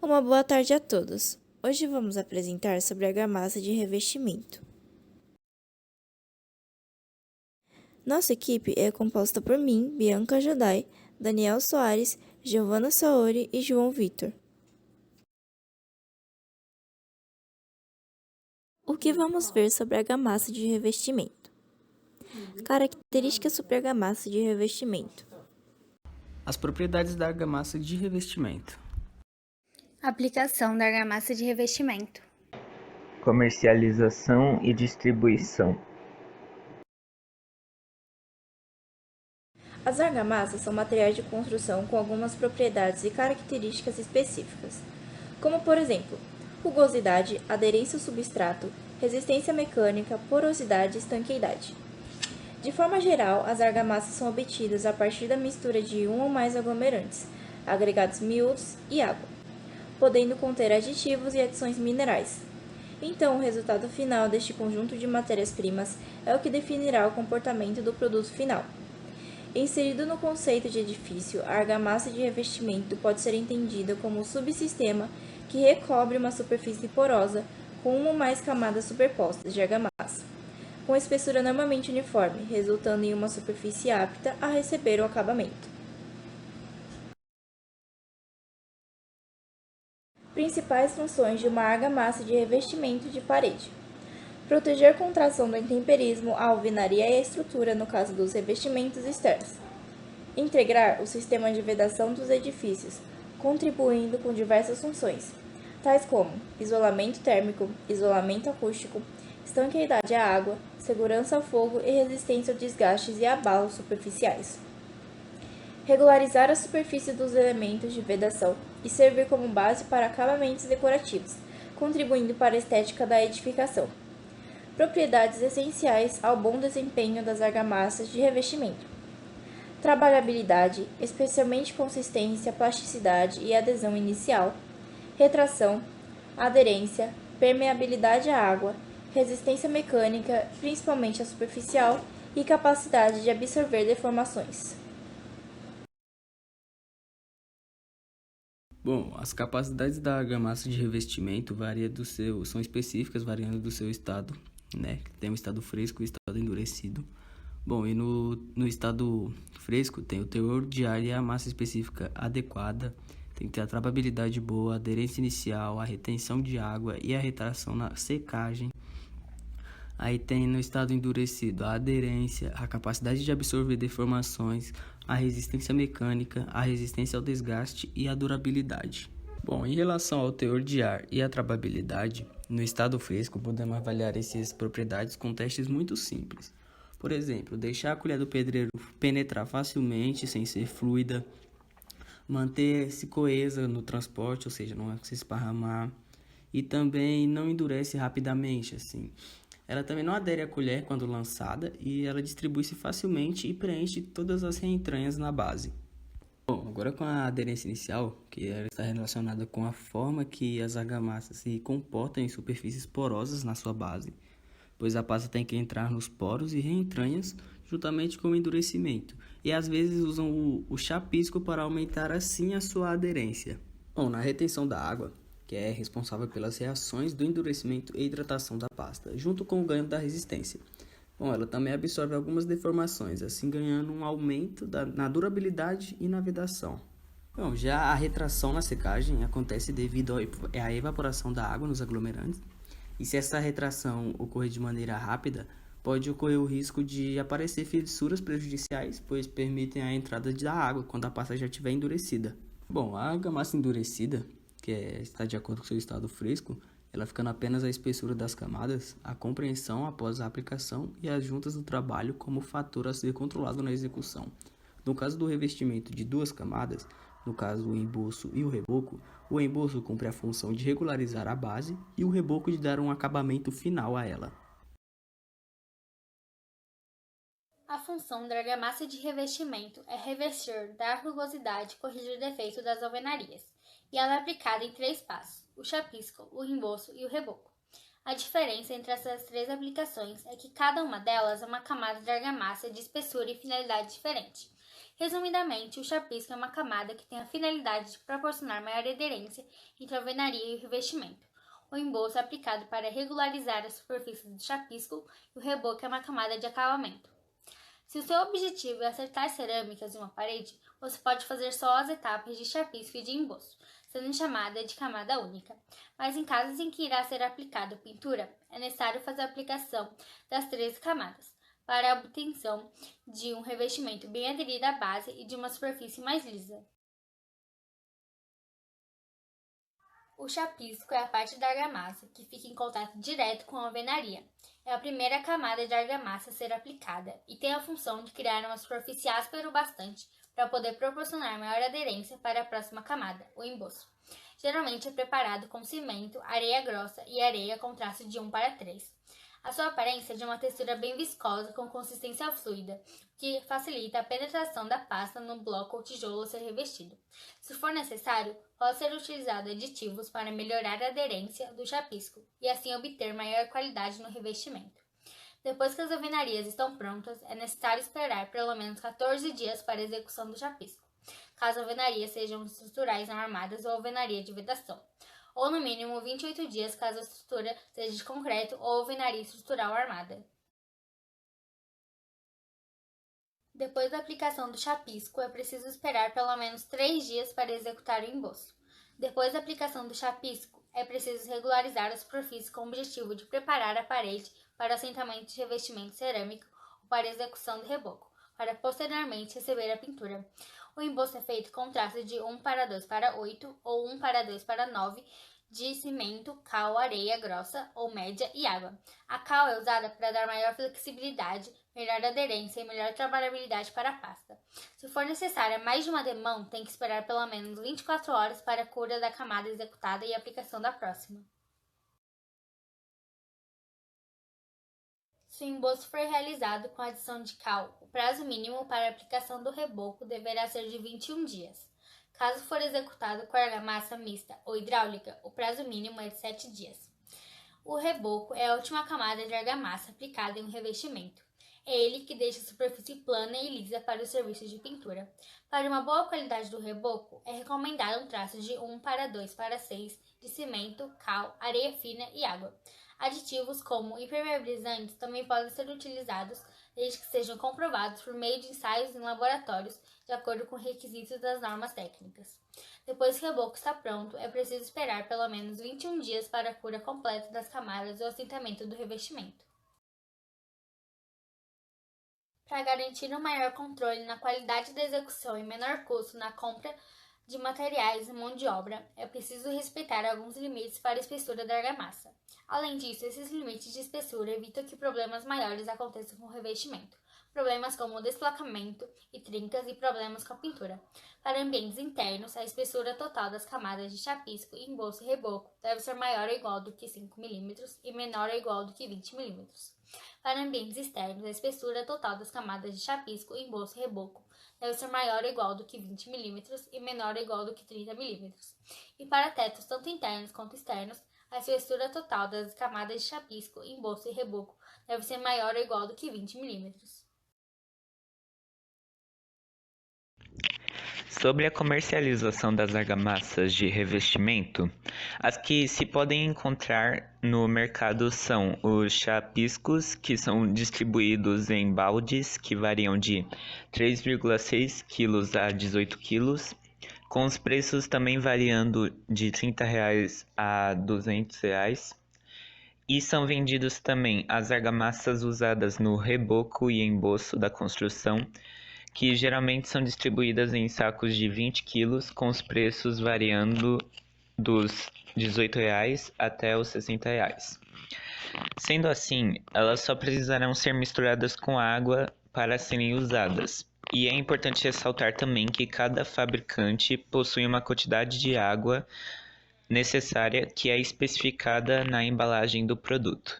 Uma boa tarde a todos. Hoje vamos apresentar sobre a argamassa de revestimento. Nossa equipe é composta por mim, Bianca Jodai, Daniel Soares, Giovana Saori e João Vitor. O que vamos ver sobre a argamassa de revestimento? Características sobre a argamassa de revestimento. As propriedades da argamassa de revestimento. Aplicação da argamassa de revestimento. Comercialização e distribuição. As argamassas são materiais de construção com algumas propriedades e características específicas, como por exemplo, rugosidade, aderência ao substrato, resistência mecânica, porosidade e estanqueidade. De forma geral, as argamassas são obtidas a partir da mistura de um ou mais aglomerantes, agregados miúdos e água, podendo conter aditivos e adições minerais. Então, o resultado final deste conjunto de matérias-primas é o que definirá o comportamento do produto final. Inserido no conceito de edifício, a argamassa de revestimento pode ser entendida como um subsistema que recobre uma superfície porosa com uma ou mais camadas superpostas de argamassa, com espessura normalmente uniforme, resultando em uma superfície apta a receber o acabamento. Principais funções de uma argamassa de revestimento de parede: proteger contra a ação do intemperismo, a alvenaria e a estrutura no caso dos revestimentos externos. Integrar o sistema de vedação dos edifícios, contribuindo com diversas funções, tais como isolamento térmico, isolamento acústico, estanqueidade à água, segurança ao fogo e resistência a desgastes e abalos superficiais. Regularizar a superfície dos elementos de vedação e servir como base para acabamentos decorativos, contribuindo para a estética da edificação. Propriedades essenciais ao bom desempenho das argamassas de revestimento: trabalhabilidade, especialmente consistência, plasticidade e adesão inicial, retração, aderência, permeabilidade à água, resistência mecânica, principalmente a superficial, e capacidade de absorver deformações. Bom, as capacidades da argamassa de revestimento são específicas, variando do seu estado, né? Tem o estado fresco e o estado endurecido. Bom, e no estado fresco tem o teor de ar e a massa específica adequada, tem que ter a trabalhabilidade boa, a aderência inicial, a retenção de água e a retração na secagem. Aí tem no estado endurecido a aderência, a capacidade de absorver deformações, a resistência mecânica, a resistência ao desgaste e a durabilidade. Bom, em relação ao teor de ar e a trabalhabilidade, no estado fresco podemos avaliar essas propriedades com testes muito simples. Por exemplo, deixar a colher do pedreiro penetrar facilmente, sem ser fluida, manter-se coesa no transporte, ou seja, não se esparramar, e também não endurece rapidamente, assim. Ela também não adere à colher quando lançada e ela distribui-se facilmente e preenche todas as reentranhas na base. Bom, agora com a aderência inicial, que ela está relacionada com a forma que as argamassas se comportam em superfícies porosas na sua base, pois a pasta tem que entrar nos poros e reentranhas juntamente com o endurecimento, e às vezes usam o chapisco para aumentar assim a sua aderência. Bom, na retenção da água, que é responsável pelas reações do endurecimento e hidratação da pasta, junto com o ganho da resistência. Bom, ela também absorve algumas deformações, assim ganhando um aumento na durabilidade e na vedação. Bom, já a retração na secagem acontece devido à evaporação da água nos aglomerantes, e se essa retração ocorrer de maneira rápida, pode ocorrer o risco de aparecer fissuras prejudiciais, pois permitem a entrada da água quando a pasta já estiver endurecida. Bom, a argamassa endurecida, está de acordo com o seu estado fresco, ela ficando apenas a espessura das camadas, a compreensão após a aplicação e as juntas do trabalho como fator a ser controlado na execução. No caso do revestimento de duas camadas, no caso o emboço e o emboço cumpre a função de regularizar a base e o reboco de dar um acabamento final a ela. A função da argamassa de revestimento é revestir, dar rugosidade e corrigir defeito das alvenarias, e ela é aplicada em 3 passos: o chapisco, o emboço e o reboco. A diferença entre essas 3 aplicações é que cada uma delas é uma camada de argamassa de espessura e finalidade diferente. Resumidamente, o chapisco é uma camada que tem a finalidade de proporcionar maior aderência entre a alvenaria e o revestimento. O emboço é aplicado para regularizar a superfície do chapisco e o reboco é uma camada de acabamento. Se o seu objetivo é acertar cerâmicas em uma parede, você pode fazer só as etapas de chapisco e de emboço, sendo chamada de camada única. Mas em casos em que irá ser aplicada pintura, é necessário fazer a aplicação das 13 camadas, para a obtenção de um revestimento bem aderido à base e de uma superfície mais lisa. O chapisco é a parte da argamassa que fica em contato direto com a alvenaria. É a primeira camada de argamassa a ser aplicada e tem a função de criar uma superfície áspera o bastante para poder proporcionar maior aderência para a próxima camada, o emboço. Geralmente é preparado com cimento, areia grossa e areia com traço de 1:3. A sua aparência é de uma textura bem viscosa com consistência fluida, que facilita a penetração da pasta no bloco ou tijolo a ser revestido. Se for necessário, pode ser utilizado aditivos para melhorar a aderência do chapisco e assim obter maior qualidade no revestimento. Depois que as alvenarias estão prontas, é necessário esperar pelo menos 14 dias para a execução do chapisco, caso a alvenaria sejam estruturais não armadas ou alvenaria de vedação, ou no mínimo 28 dias caso a estrutura seja de concreto ou alvenaria estrutural armada. Depois da aplicação do chapisco, é preciso esperar pelo menos 3 dias para executar o emboço. Depois da aplicação do chapisco, é preciso regularizar a superfície com o objetivo de preparar a parede para o assentamento de revestimento cerâmico ou para a execução do reboco, para posteriormente receber a pintura. O emboço é feito com traço de 1:2:8 ou 1:2:9 de cimento, cal, areia grossa ou média e água. A cal é usada para dar maior flexibilidade, melhor aderência e melhor trabalhabilidade para a pasta. Se for necessária mais de uma demão, tem que esperar pelo menos 24 horas para a cura da camada executada e a aplicação da próxima. Se o emboço for realizado com a adição de cal, o prazo mínimo para a aplicação do reboco deverá ser de 21 dias. Caso for executado com argamassa mista ou hidráulica, o prazo mínimo é de 7 dias. O reboco é a última camada de argamassa aplicada em um revestimento. É ele que deixa a superfície plana e lisa para o serviço de pintura. Para uma boa qualidade do reboco, é recomendado um traço de 1:2:6 de cimento, cal, areia fina e água. Aditivos como impermeabilizantes também podem ser utilizados desde que sejam comprovados por meio de ensaios em laboratórios de acordo com requisitos das normas técnicas. Depois que o reboco está pronto, é preciso esperar pelo menos 21 dias para a cura completa das camadas e o assentamento do revestimento. Para garantir um maior controle na qualidade da execução e menor custo na compra de materiais e mão de obra, é preciso respeitar alguns limites para a espessura da argamassa. Além disso, esses limites de espessura evitam que problemas maiores aconteçam com o revestimento, problemas como desplacamento e trincas e problemas com a pintura. Para ambientes internos, a espessura total das camadas de chapisco, emboço e reboco deve ser maior ou igual do que 5 mm e menor ou igual do que 20 mm. Para ambientes externos, a espessura total das camadas de chapisco, emboço e reboco deve ser maior ou igual do que 20 mm e menor ou igual do que 30 mm. E para tetos tanto internos quanto externos, a espessura total das camadas de chapisco, emboço e reboco deve ser maior ou igual do que 20 mm. Sobre a comercialização das argamassas de revestimento, as que se podem encontrar no mercado são os chapiscos, que são distribuídos em baldes que variam de 3,6 kg a 18 kg, com os preços também variando de R$ 30 a R$ 200. E são vendidos também as argamassas usadas no reboco e emboço da construção, que geralmente são distribuídas em sacos de 20 kg, com os preços variando dos R$ 18 até os R$ 60. Sendo assim, elas só precisarão ser misturadas com água para serem usadas. E é importante ressaltar também que cada fabricante possui uma quantidade de água necessária que é especificada na embalagem do produto.